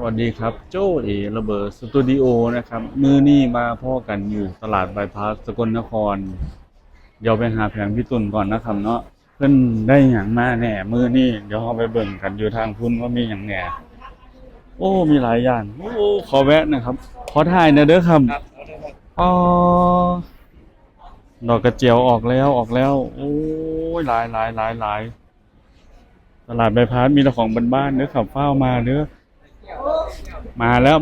วัสดีครับโจ้เอระเบิดสตูดิโอนะครับมือนี่มาพ่อกันอยู่ตลาดบายพาสสกลนครเดี๋ยวไปหาแผงพี่ตุ่นก่อนนะครับเนาะเพิ่นได้อย่างมาแหน่มือนี่เดี๋ยวเราไปเบิ่งกันอยู่ทางพุ่นว่ามีอย่างแหน่โอ้มีหลายอย่างโอ้ขอแวะนะครับขอถ่ายหนะเด้อครับอ๋อดอกกระเจียวออกแล้วโอ้ยหลายตลาดบายพาสมีแต่ของบ้านๆเด้อครับเฝ้ามาเด้อมาแล้ว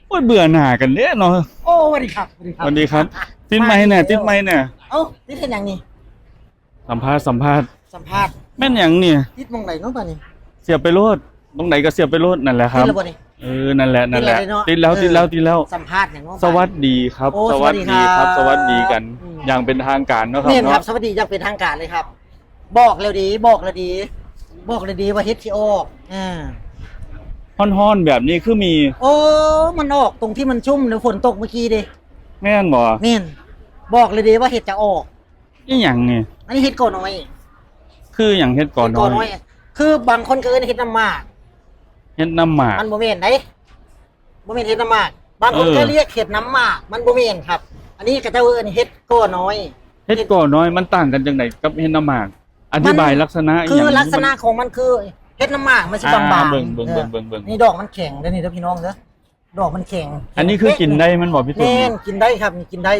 โอ้ยเบื่อหน่ากันเด้เนาะ โอ้สวัสดีครับสวัสดีครับติดไมค์เนี่ยเอ้านี่เป็นอย่างนี้สัมภาษณ์ สัมภาษณ์ แม่นอย่างเนี่ย ติดมองไหนเนาะป่ะนี่เสียบไปโลดตรงไหนก็เสียบไปโลดนั่นแหละครับ ติดแล้วบ่นี่นั่นแหละติดแล้วสัมภาษณ์อย่างเนาะสวัสดีครับ โอ้ สวัสดีครับ สวัสดีกัน อย่างเป็นทางการเนาะครับ เนี่ยครับ เนาะ สวัสดีอย่างเป็นทางการเลยครับ บอกแล้วดีว่าเฮ็ดที่ออกฮ้อนๆแบบนี้คือมี โอ้มันออกตรงที่มันชุ่มแล้วฝนตกเมื่อกี้ดิ แม่นบ่ แม่นบอกเลยดีว่าเฮ็ดจะออก อีหยังนี่ อันนี้เฮ็ดก่อนน้อย คือหยังเฮ็ดก่อนน้อย คือบางคนก็เอิ้นเฮ็ดน้ำหมาก เฮ็ดน้ำหมาก มันบ่แม่นเด้บ่แม่นเฮ็ดน้ำหมากบางคนก็เรียกเฮ็ดน้ำหมากมันบ่แม่นครับ อันนี้ก็จะเอิ้นเฮ็ดก่อน้อย เฮ็ดก่อนน้อยมันต่างกันจังไดกับเฮ็ดน้ำหมากอธิบายลักษณะอีห คื ยั อง ลักษณะของมันคือเฮ็ดน้ำหมากมันสิบางๆ เบิ่ง นี่ดอกมันแข็งเด้อนี่เด้อพี่น้องเด้อดอกมันแข็ง อันนี้คือกินได้มันบ่พี่ตุ้ม แม่นกินได้ครับนี่กินได้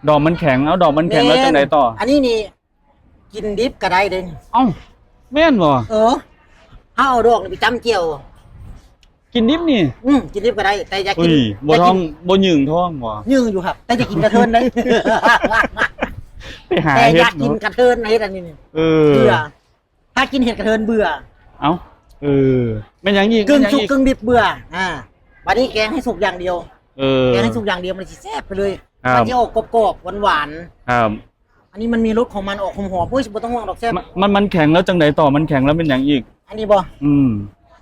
ดอกมันแข็งแล้วจังไดต่ออั นนี้นี่กินดิบก็ได้เด้ เอ้าแม่นบ่ ถ้าเอาดอกนี่ไปจ้ำเจียว กินดิบนี่ กินดิบก็ได้แต่อยาก อุ้ กิน ยบ่ท้องบ่หยึงท้องบ่ ยืงอยู่ครับ แต่จะกินกระเทินได้ ไปหา แต่ เฮ็ อ ด ยากกิน เนาะ กระเทินในอันนี้นี่ เออ เบื่อถ้ากินเห็ดกระเทินเบื่อ เอ้าแม่นหยังอีก กึ่งสุก แม่นหยังอี กึ่งดิบเบื่อวันนี้แกงให้สุกอย่างเดียว แกงให้สุกอย่างเดียวมันจะแซ่บไปเลย ครับ มันจะออกกรอบๆหวาน ครับ ๆอันนี้มันมีรสของมันออกหอมๆปุ้ยบ่ต้องห่วงดอกแซ่บ มันแข็งแล้วจังไดต่อมันแข็งแล้วเป็นหยังอีก อันนี้บ่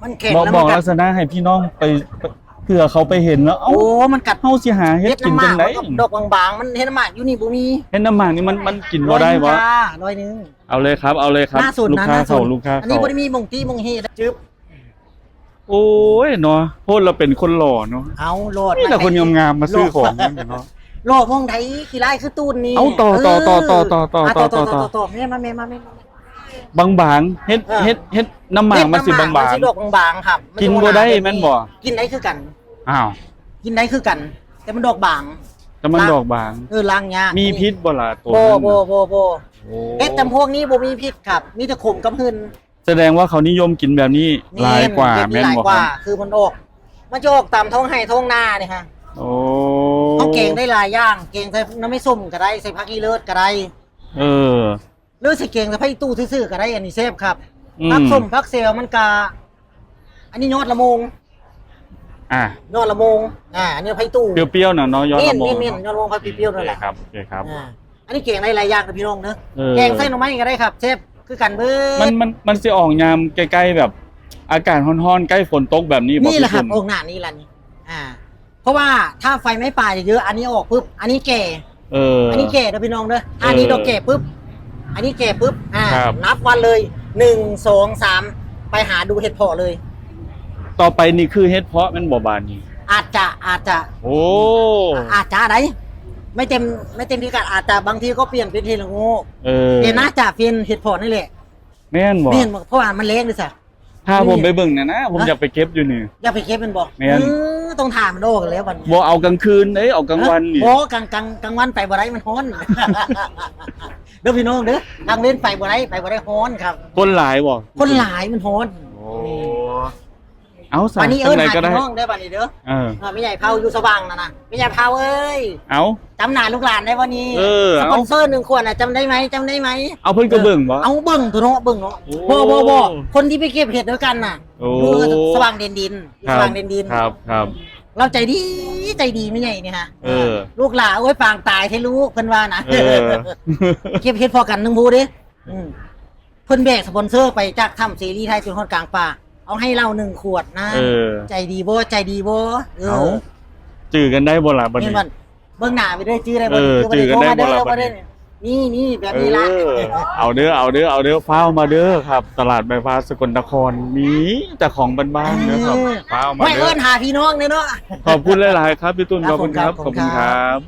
มันแข็ง บอก แล้ว บ มั อก นกั ลั ด กษณะให้พี่น้องไปเผื่อเขาไปเห็นแล้วเอ้า โอ้มันกัด เฮาสิหาเฮ็ดกิน น้ำห จั มาง ก ได๋ ดอกบางๆมันเฮ็ดน้ำหมากอยู่นี่บ่มี เฮ็ดน้ำหมากนี่มันกินบ่ได้บ่ ร้อยหนึง เอาเลยครับ หน้าสุด ลูก นะ ค้า หน้าสุ เข้า ด ลูกค้า อันนี้ เข้า บ่ได้มีมงตี้มงเฮดจึ๊บ โอ้ยเนาะโพดเราเป็นคนหล่อเนาะ เอาโลด นี่แต่คนงามๆมาซื้อของนี่เนาะ โลดมองไทยขี้ร้ายคือตูนนี่ เอาต่อบางๆเฮ็ดน้ำหมากมันสิบาง มันสิดอกบางๆครับ ๆกินบ่ได้แม่นบ่ กินได้คือกัน อ้าว กินได้คือกัน แต่มันดอกบาง แต่มันดอกบาง ล้างยาก มีพิษบ่ล่ะตัว โบ นั้น โบ น่ะ โบโบ โอ้ เฮ็ดจำพวกนี้บ่มีพิษครับ มีแต่ขมกับหืน แสดงว่าเขานิยมกินแบบนี้หลายกว่า เฮ็ด แม่น หลาย บ่ ก ค ว่า รับ คือมันมันจะออกตามท้องไร่ท้องนาเนี่ยฮะ โอ้ เขาเก่งได้หลายอย่างเก่งใส่น้ำไม่ส้มก็ได้ใส่ผักอีเลิศก็ได้ เออ หรือใส่เก่งใส่ผักอีตู้ซื่อๆก็ได้อันนี้เซฟครับ อืม ผักส้มผักเซลมันกะอันนี้ยอดละมง อ่ะ ยอดละมงอันนี้ผักอีตู้ เปรี้ยวๆหน่อยเนาะย้อน เมี่ย ละ น มอง เมี่ยนยอดละมงผักเปรี้ยวๆนั่นแหละ โอเคครับ อันนี้เก่งได้หลายอย่างนะพี่น้องเนอะ เออ แกงไส้หน่อไม้ก็ได้ครับเชฟคือกันเบิด มันสิออกยามใกล้ๆแบบ อากาศร้อนๆใกล้ฝนตกแบบนี้บ่ นี่แหละครับ พี่ อ ตุ้ อกหน้านี่ละนี่เพราะว่าถ้าไฟไม่ป่าเยอะๆอันนี้ออกปุ๊บอันนี้แก่ อันนี้แก่นะพี่น้องเด้ออันนี้ดอกแก่ปุ๊บอันนี้แก่ปุ๊บครับ นับวันเลย1 2 3ไปหาดูเห็ดเพาะเลย ต่อไปนี่คือเฮ็ดเพาะแมันบ่บานนี่ อาจจะ โอ้ อะไรไม่เต็มพิกัดอาจจะบางทีก็เปลี่ยนเป็นเห็ดละโงู เปลี่ยน น่าจะเป็นเห็ดเพาะนี่แหละ แม่นบ่ เนี่ยเพราะว่ามันเล็กเลยสิ ถ้าผมไปเบิ่งนะผมอยากไปเก็บอยู่นี่ อย่าไปเก็บมันบอก แม่น ต้องถามมันโดกันแล้ววัน บ่เอากลางคืนเอ้ยเอากลางวันนี่ โอ้กลางวันไปบ่ได้มันฮ้อน เด้อพี่น้องเด้อกลางเว้นไปบ่ได้ฮ้อนครับ คนหลายบ่ คนหลายมันฮ้อน โอ้เอาซะ วันนี้ จังได หา ก็ได้ พี่น้องได้อบัดนี้เด้อ ไม่ใหญ่เผาอยู่สว่างนะไม่ใหญ่เผาเอ้ย เอา จำหน้าลูกหลานได้วันนี้ ส เอา ปอนเซอร์1 ขวดจำได้ไหมเอาเพิ่นก็เบิ่งบ่ เอาเบิ่งตัวเนาะเบิ่งเนาะ โอ้ บ่คนที่ไปเก็บเห็ดด้วยกันน่ะ โอ้ คือสว่างเด่นดินสว่างเด่นดิน ครับ เราใจดีไม่ใหญ่นี่ฮะ เออ ลูกหลานโอ้ยปางตายให้ลูกเพิ่นว่านะ เออ เก็บเห็ดพอกัน1 ผู้เด้เพิ่นแบกสปอนเซอร์ไปจากถ้ำเสรีไทยจนฮอดกลางป่าเอาให้เรา1 ขวดนะ ใจดีบ่เอาจื้อกันได้บ่ล่ะบัด เห็ นี้ นบ่เบิ่งหน้าไปเด้อจื้อได้บ่ จื้อกันได้บ่ล่ะบัดนี้ นี่แบบนี้ละ เอาเด้อฟ้าวมาเด้อครับ ตลาดบายพาสสกลนครมีแต่ของบ้านๆนะครับฟ้าวมา ไม่ เด้ เอิ้ อน หาพี่น้องเนี่ยเนาะ ขอบคุณหลายๆครับพี่ตุ้นขอบคุณครับ ขอบคุณครับ